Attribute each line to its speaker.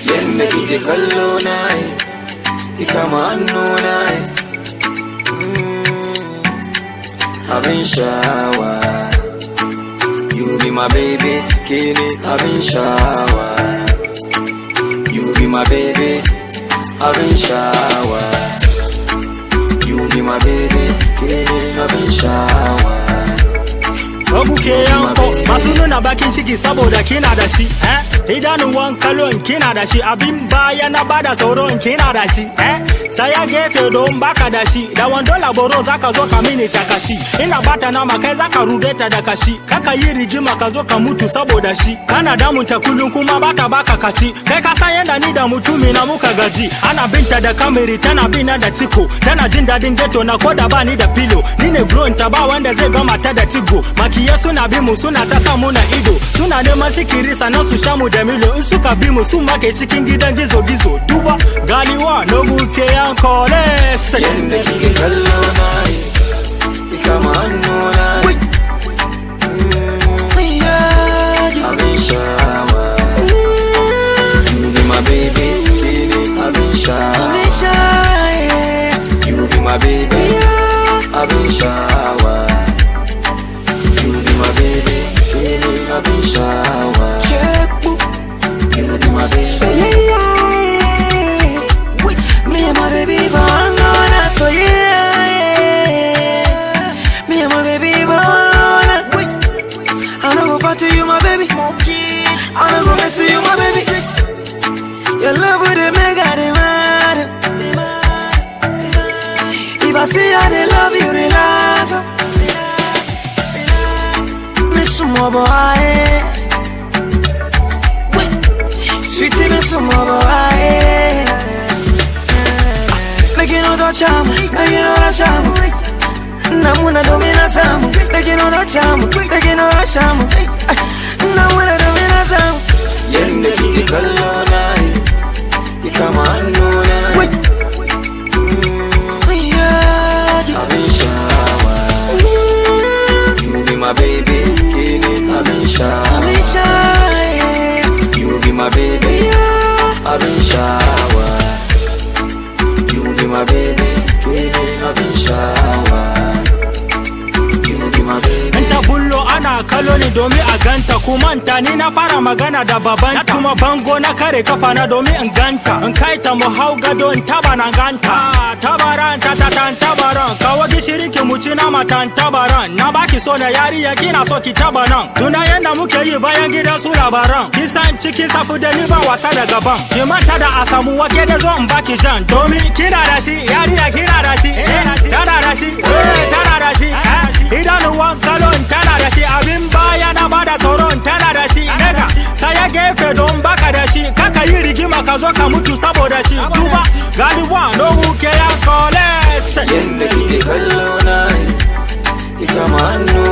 Speaker 1: Yanda kike kallo na ki kama hannu na abin sha'awa. You be my baby, kini abin sha'awa. You be my baby, abin sha'awa. You be my baby, kini abin sha'awa.
Speaker 2: Babu ke yanko masu nuna bakin ciki saboda kina da shi idanuwan kalon kina da shi abin baya na bada sauron kina da shi saya gefe don baka da shi da wando laboro zaka zo ka mini takashi ina bata nama kai zaka rube ta da kashi kaka yi rigima ka zo ka mutu saboda shi kana damun ta kullun kuma bata baka kaci kai ka san yanda ni da mutumi na muka gaji ana binta da kameri tana bina da tiko tana jin dadin ghetto na koda ba ni da pilo ni ne bro ta ba wanda zai gama ta da tigo makiya suna bi mu suna ta samu na ido suna neman sikiri sannan su shamu da milo in suka bi mu su make cikin gidan gizo gizo duba galiwa no muke yankole
Speaker 1: yanda kike kallo na ki kama hannu na abin sha'awa. You be my baby, kini abin sha'awa. You be my baby, abin sha'awa. You be my baby, kini abin sha'awa. You be my baby.
Speaker 3: Me and my baby bangana, so yeah. Me and my baby bangana. I don't go far to you, my baby. I don't go mess to you, my baby. Your love with the mega demand. If I see how they love you, relax. Miss more boy. Sweetie, miss more boy. Make you know the charm, make you know the charm. Namuna domina samu, make you know the charm, make you know the charm. Namuna domina samu.
Speaker 1: Yanda kike kallo na ki kama hannu na abin sha'awa. You be my baby, kini abin sha'awa. You be my baby, abin sha'awa. You be my baby, kini abin sha'awa. You be my baby.
Speaker 2: Enta bullo ana kallo ni domin a ganta kumanta ni na fara magana da babanta na kuma bango na kare kafa na domin in ganta in kai ta mu hau gado in taba na ganta tabaran ta tabaran kawo gishirin ki mu ci na matan tabaran na baki so da yariya kina so ki taba nan tuna yanda muke yi bayan gidan su labaran kisan cikin safu da ni ba wasa da gaban ki manta da a samu wake da zo in baki jan domin kina da shi yariya kina da shi tana da shi tana da shi idanuwan kalon tana da shi abin baya na bada sauron tana da shi nega saya gefe don baka da shi kaka yi rigima ka zo ka mutu saboda shi duba galiwa no wuke ya kole
Speaker 1: yanda kike kallo na ki kama hannu